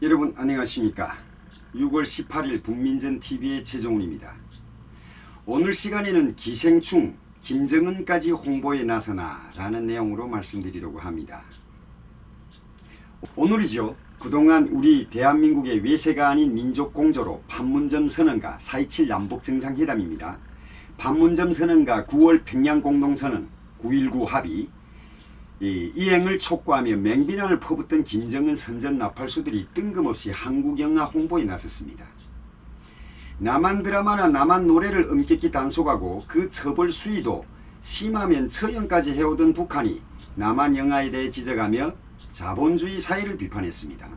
여러분 안녕하십니까. 6월 18일 북민전TV의 최종훈입니다. 오늘 시간에는 기생충 김정은까지 홍보에 나서나 라는 내용으로 말씀드리려고 합니다. 오늘이죠. 그동안 우리 대한민국의 외세가 아닌 민족공조로 판문점 선언과 4.27 남북정상회담입니다. 판문점 선언과 9월 평양공동선언 9.19 합의 이행을 촉구하며 맹비난을 퍼붓던 김정은 선전 나팔수들이 뜬금없이 한국 영화 홍보에 나섰습니다. 남한 드라마나 남한 노래를 엄격히 단속하고 그 처벌 수위도 심하면 처형까지 해오던 북한이 남한 영화에 대해 지적하며 자본주의 사회를 비판했습니다.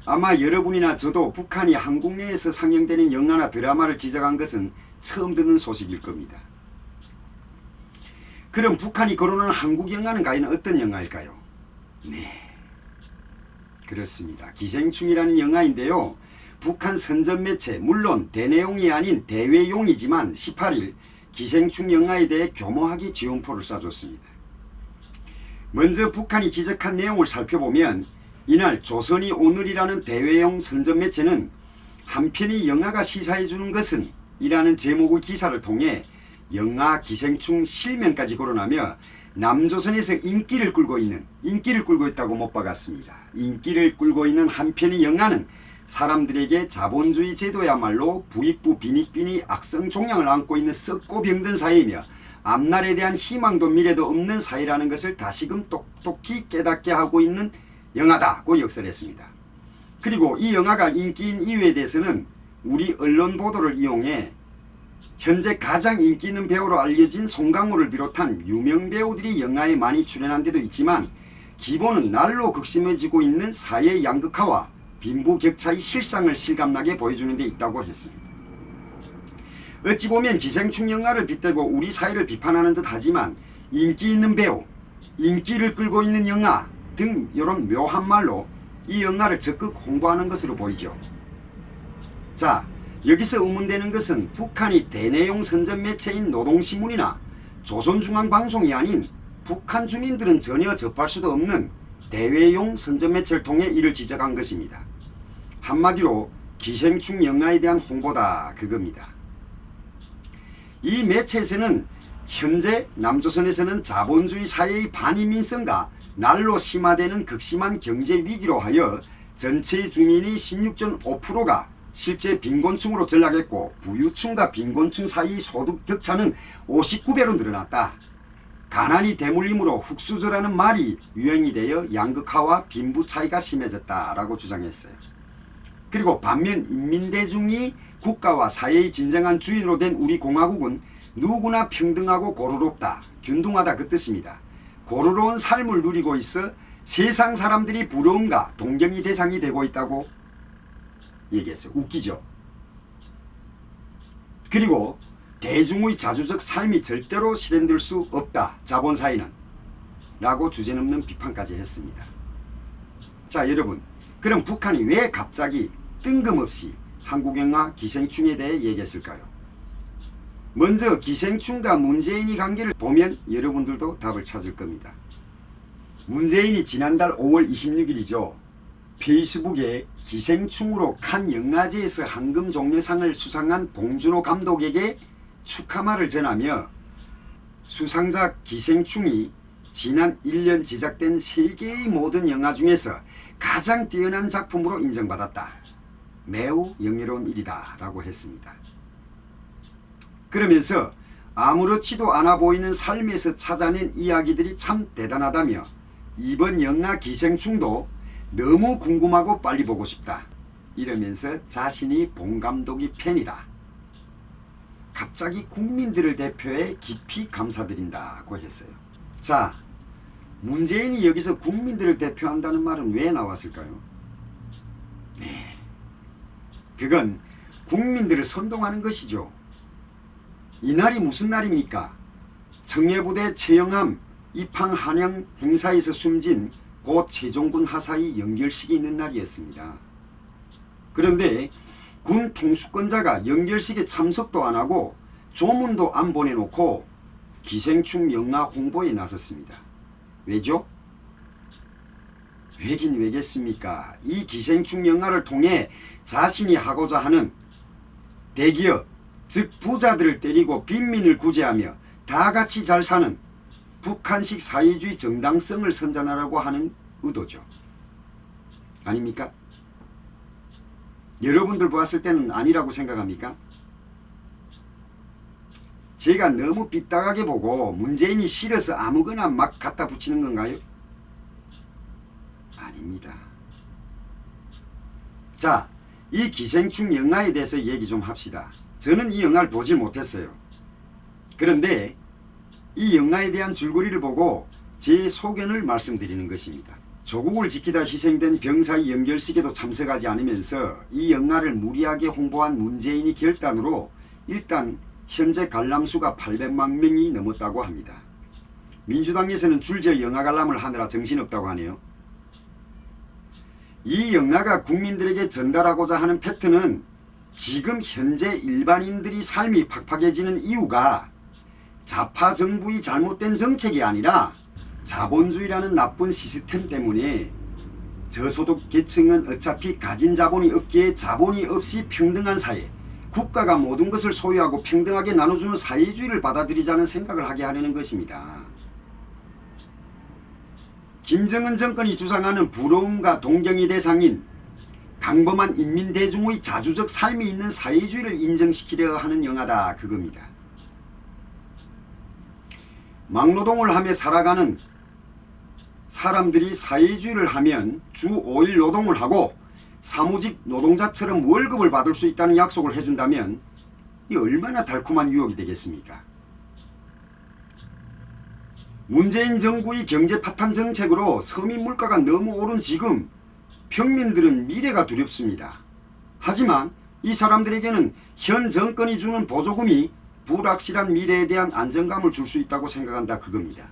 아마 여러분이나 저도 북한이 한국 내에서 상영되는 영화나 드라마를 지적한 것은 처음 듣는 소식일 겁니다. 그럼 북한이 거론하는 한국 영화는 과연 어떤 영화일까요? 네, 그렇습니다. 기생충이라는 영화인데요. 북한 선전 매체, 물론 대내용이 아닌 대외용이지만 18일 기생충 영화에 대해 교묘하게 지원포를 쏴줬습니다. 먼저 북한이 지적한 내용을 살펴보면 이날 조선이 오늘이라는 대외용 선전 매체는 한편의 영화가 시사해주는 것은 이라는 제목의 기사를 통해 영화 기생충 실명까지 거론하며 남조선에서 인기를 끌고 있다고 못 박았습니다. 인기를 끌고 있는 한편의 영화는 사람들에게 자본주의 제도야말로 부익부 빈익빈이 악성 종양을 안고 있는 썩고 병든 사회이며 앞날에 대한 희망도 미래도 없는 사회라는 것을 다시금 똑똑히 깨닫게 하고 있는 영화다고 역설했습니다. 그리고 이 영화가 인기인 이유에 대해서는 우리 언론 보도를 이용해 현재 가장 인기 있는 배우로 알려진 송강호를 비롯한 유명 배우들이 영화에 많이 출연한 데도 있지만 기본은 날로 극심해지고 있는 사회 양극화와 빈부격차의 실상을 실감나게 보여주는 데 있다고 했습니다. 어찌 보면 기생충 영화를 빗대고 우리 사회를 비판하는 듯 하지만 인기 있는 배우, 인기를 끌고 있는 영화 등 이런 묘한 말로 이 영화를 적극 홍보하는 것으로 보이죠. 자, 여기서 의문되는 것은 북한이 대내용 선전 매체인 노동신문이나 조선중앙방송이 아닌 북한 주민들은 전혀 접할 수도 없는 대외용 선전 매체를 통해 이를 지적한 것입니다. 한마디로 기생충 영화에 대한 홍보다 그겁니다. 이 매체에서는 현재 남조선에서는 자본주의 사회의 반이민성과 날로 심화되는 극심한 경제 위기로 하여 전체 주민의 16.5%가 실제 빈곤층으로 전락했고 부유층과 빈곤층 사이 소득 격차는 59배로 늘어났다. 가난이 대물림으로 흙수저라는 말이 유행이 되어 양극화와 빈부 차이가 심해졌다라고 주장했어요. 그리고 반면 인민대중이 국가와 사회의 진정한 주인으로 된 우리 공화국은 누구나 평등하고 고루롭다, 균등하다 그 뜻입니다. 고루로운 삶을 누리고 있어 세상 사람들이 부러움과 동경의 대상이 되고 있다고 얘기했어요. 웃기죠. 그리고 대중의 자주적 삶이 절대로 실현될 수 없다. 자본사회는 라고 주제넘는 비판까지 했습니다. 자, 여러분, 그럼 북한이 왜 갑자기 뜬금없이 한국영화 기생충에 대해 얘기했을까요? 먼저 기생충과 문재인의 관계를 보면 여러분들도 답을 찾을 겁니다. 문재인이 지난달 5월 26일이죠. 페이스북에 기생충으로 칸 영화제에서 황금종려상을 수상한 봉준호 감독에게 축하말을 전하며 수상자 기생충이 지난 1년 제작된 세계의 모든 영화 중에서 가장 뛰어난 작품으로 인정받았다. 매우 영예로운 일이다 라고 했습니다. 그러면서 아무렇지도 않아 보이는 삶에서 찾아낸 이야기들이 참 대단하다며 이번 영화 기생충도 너무 궁금하고 빨리 보고 싶다 이러면서 자신이 봉 감독의 팬이다. 갑자기 국민들을 대표해 깊이 감사드린다고 했어요. 자, 문재인이 여기서 국민들을 대표한다는 말은 왜 나왔을까요? 네, 그건 국민들을 선동하는 것이죠. 이날이 무슨 날입니까? 청해부대 최영함 입항 한양 행사에서 숨진 고 최종군 하사의 연결식이 있는 날이었습니다. 그런데 군 통수권자가 연결식에 참석도 안 하고 조문도 안 보내놓고 기생충 영화 홍보에 나섰습니다. 왜죠? 왜긴 왜겠습니까? 이 기생충 영화를 통해 자신이 하고자 하는 대기업, 즉 부자들을 때리고 빈민을 구제하며 다 같이 잘 사는 북한식 사회주의 정당성을 선전하라고 하는 의도죠. 아닙니까? 여러분들 보았을 때는 아니라고 생각합니까? 제가 너무 삐딱하게 보고 문재인이 싫어서 아무거나 막 갖다 붙이는 건가요? 아닙니다. 자, 이 기생충 영화에 대해서 얘기 좀 합시다. 저는 이 영화를 보질 못했어요. 그런데 이 영화에 대한 줄거리를 보고 제 소견을 말씀드리는 것입니다. 조국을 지키다 희생된 병사의 연결식에도 참석하지 않으면서 이 영화를 무리하게 홍보한 문재인이 결단으로 일단 현재 관람수가 800만 명이 넘었다고 합니다. 민주당에서는 줄지어 영화 관람을 하느라 정신없다고 하네요. 이 영화가 국민들에게 전달하고자 하는 패턴은 지금 현재 일반인들이 삶이 팍팍해지는 이유가 좌파 정부의 잘못된 정책이 아니라 자본주의라는 나쁜 시스템 때문에 저소득 계층은 어차피 가진 자본이 없기에 자본이 없이 평등한 사회, 국가가 모든 것을 소유하고 평등하게 나눠주는 사회주의를 받아들이자는 생각을 하게 하려는 것입니다. 김정은 정권이 주장하는 부러움과 동경의 대상인 강범한 인민대중의 자주적 삶이 있는 사회주의를 인정시키려 하는 영화다 그겁니다. 막노동을 하며 살아가는 사람들이 사회주의를 하면 주 5일 노동을 하고 사무직 노동자처럼 월급을 받을 수 있다는 약속을 해준다면 이 얼마나 달콤한 유혹이 되겠습니까? 문재인 정부의 경제 파탄 정책으로 서민 물가가 너무 오른 지금 평민들은 미래가 두렵습니다. 하지만 이 사람들에게는 현 정권이 주는 보조금이 불확실한 미래에 대한 안정감을 줄 수 있다고 생각한다 그겁니다.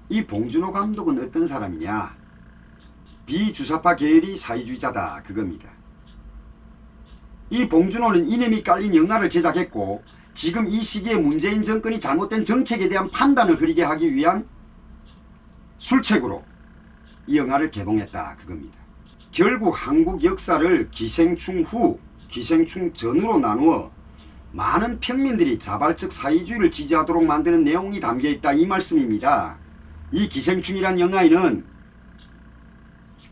이 봉준호 감독은 어떤 사람이냐? 비주사파 계열의 사회주의자다 그겁니다. 이 봉준호는 이념이 깔린 영화를 제작했고 지금 이 시기에 문재인 정권이 잘못된 정책에 대한 판단을 흐리게 하기 위한 술책으로 이 영화를 개봉했다 그겁니다. 결국 한국 역사를 기생충 후, 기생충 전으로 나누어 많은 평민들이 자발적 사회주의를 지지하도록 만드는 내용이 담겨있다 이 말씀입니다. 이 기생충이란 영화에는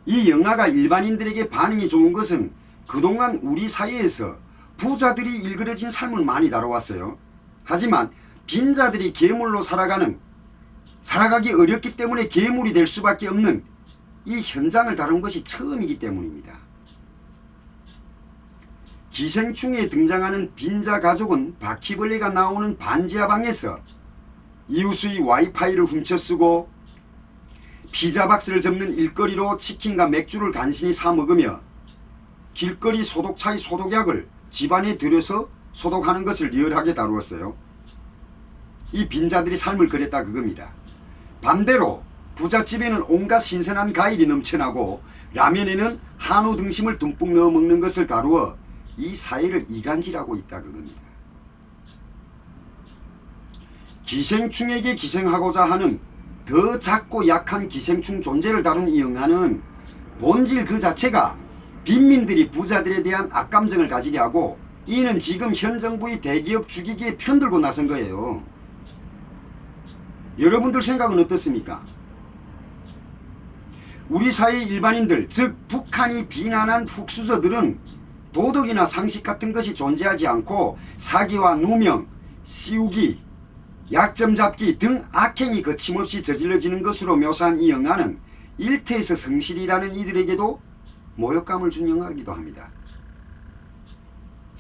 이 영화가 일반인들에게 반응이 좋은 것은 그동안 우리 사회에서 부자들이 일그러진 삶을 많이 다뤄왔어요. 하지만 빈자들이 괴물로 살아가기 어렵기 때문에 괴물이 될 수밖에 없는 이 현장을 다룬 것이 처음이기 때문입니다. 기생충에 등장하는 빈자 가족은 바퀴벌레가 나오는 반지하 방에서 이웃의 와이파이를 훔쳐쓰고 피자 박스를 접는 일거리로 치킨과 맥주를 간신히 사 먹으며 길거리 소독차의 소독약을 집안에 들여서 소독하는 것을 리얼하게 다루었어요. 이 빈자들이 삶을 그렸다 그겁니다. 반대로 부잣집에는 온갖 신선한 과일이 넘쳐나고 라면에는 한우 등심을 듬뿍 넣어 먹는 것을 다루어 이 사회를 이간질하고 있다 그겁니다. 기생충에게 기생하고자 하는 더 작고 약한 기생충 존재를 다룬 이 영화는 본질 그 자체가 빈민들이 부자들에 대한 악감정을 가지게 하고 이는 지금 현 정부의 대기업 죽이기에 편들고 나선 거예요. 여러분들 생각은 어떻습니까? 우리 사회의 일반인들, 즉 북한이 비난한 흑수저들은 도덕이나 상식 같은 것이 존재하지 않고 사기와 누명, 씌우기, 약점 잡기 등 악행이 거침없이 저질러지는 것으로 묘사한 이 영화는 일터에서 성실이라는 이들에게도 모욕감을 준 영화이기도 합니다.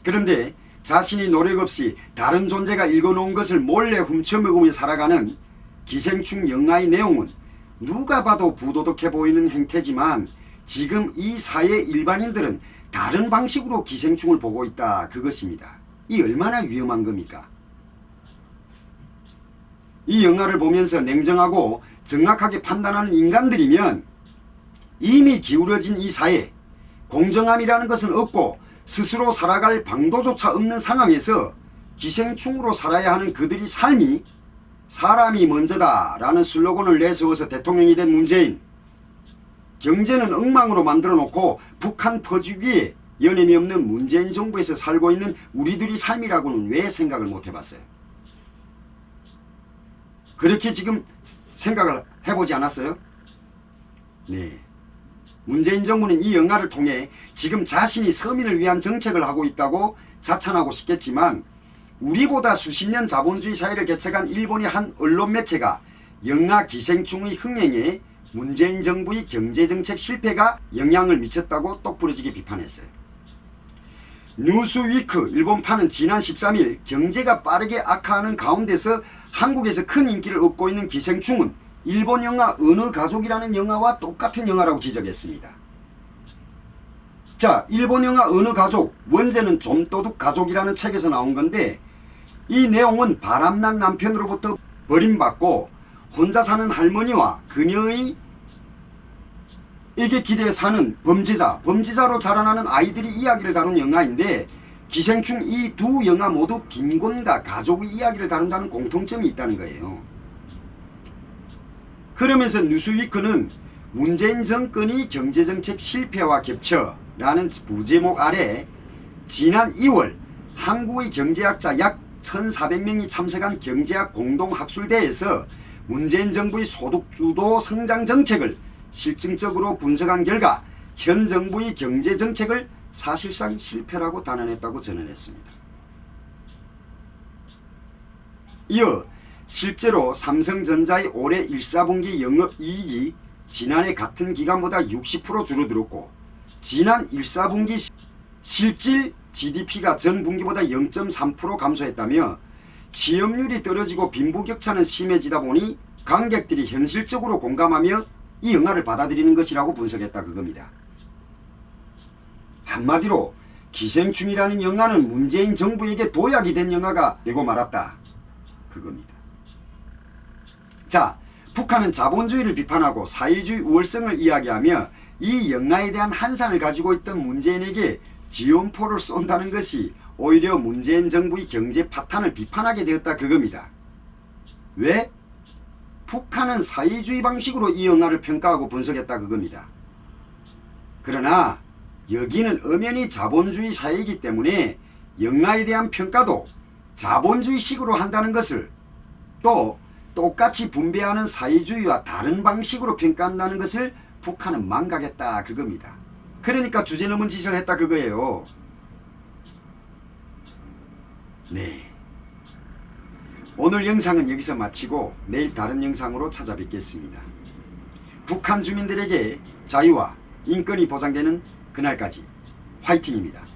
그런데 자신이 노력 없이 다른 존재가 읽어놓은 것을 몰래 훔쳐먹으며 살아가는 기생충 영화의 내용은 누가 봐도 부도덕해 보이는 행태지만 지금 이 사회 일반인들은 다른 방식으로 기생충을 보고 있다 그것입니다. 이 얼마나 위험한 겁니까? 이 영화를 보면서 냉정하고 정확하게 판단하는 인간들이면 이미 기울어진 이 사회, 공정함이라는 것은 없고 스스로 살아갈 방도조차 없는 상황에서 기생충으로 살아야 하는 그들의 삶이 사람이 먼저다라는 슬로건을 내세워서 대통령이 된 문재인. 경제는 엉망으로 만들어 놓고 북한 퍼주기에 연임이 없는 문재인 정부에서 살고 있는 우리들이 삶이라고는 왜 생각을 못 해봤어요? 그렇게 지금 생각을 해보지 않았어요? 네. 문재인 정부는 이 영화를 통해 지금 자신이 서민을 위한 정책을 하고 있다고 자찬하고 싶겠지만 우리보다 수십 년 자본주의 사회를 개척한 일본의 한 언론 매체가 영아 기생충의 흥행에 문재인 정부의 경제정책 실패가 영향을 미쳤다고 똑부러지게 비판했어요. 뉴스위크 일본판은 지난 13일 경제가 빠르게 악화하는 가운데서 한국에서 큰 인기를 얻고 있는 기생충은 일본 영화 어느 가족이라는 영화와 똑같은 영화라고 지적했습니다. 자, 일본 영화 어느 가족, 원제는 좀도둑 가족이라는 책에서 나온 건데 이 내용은 바람난 남편으로부터 버림받고 혼자 사는 할머니와 그녀의 에게 기대어 사는 범죄자로 자라나는 아이들의 이야기를 다룬 영화인데 기생충 이 두 영화 모두 빈곤과 가족의 이야기를 다룬다는 공통점이 있다는 거예요. 그러면서 뉴스위크는 문재인 정권이 경제정책 실패와 겹쳐라는 부제목 아래 지난 2월 한국의 경제학자 약 1,400명이 참석한 경제학 공동학술대회에서 문재인 정부의 소득주도 성장 정책을 실증적으로 분석한 결과 현 정부의 경제정책을 사실상 실패라고 단언했다고 전언했습니다. 이어 실제로 삼성전자의 올해 1사분기 영업이익이 지난해 같은 기간보다 60% 줄어들었고 지난 1사분기 실질 GDP가 전 분기보다 0.3% 감소했다며 취업률이 떨어지고 빈부격차는 심해지다 보니 관객들이 현실적으로 공감하며 이 영화를 받아들이는 것이라고 분석했다 그겁니다. 한마디로 기생충이라는 영화는 문재인 정부에게 도약이 된 영화가 되고 말았다 그겁니다. 자, 북한은 자본주의를 비판하고 사회주의 우월성을 이야기하며 이 영화에 대한 한산을 가지고 있던 문재인에게 지원포를 쏜다는 것이 오히려 문재인 정부의 경제 파탄을 비판하게 되었다 그겁니다. 왜? 북한은 사회주의 방식으로 이 영화를 평가하고 분석했다 그겁니다. 그러나 여기는 엄연히 자본주의 사회이기 때문에 영화에 대한 평가도 자본주의식으로 한다는 것을 또 똑같이 분배하는 사회주의와 다른 방식으로 평가한다는 것을 북한은 망각했다 그겁니다. 그러니까 주제넘은 짓을 했다 그거예요. 네. 오늘 영상은 여기서 마치고 내일 다른 영상으로 찾아뵙겠습니다. 북한 주민들에게 자유와 인권이 보장되는 그날까지 화이팅입니다.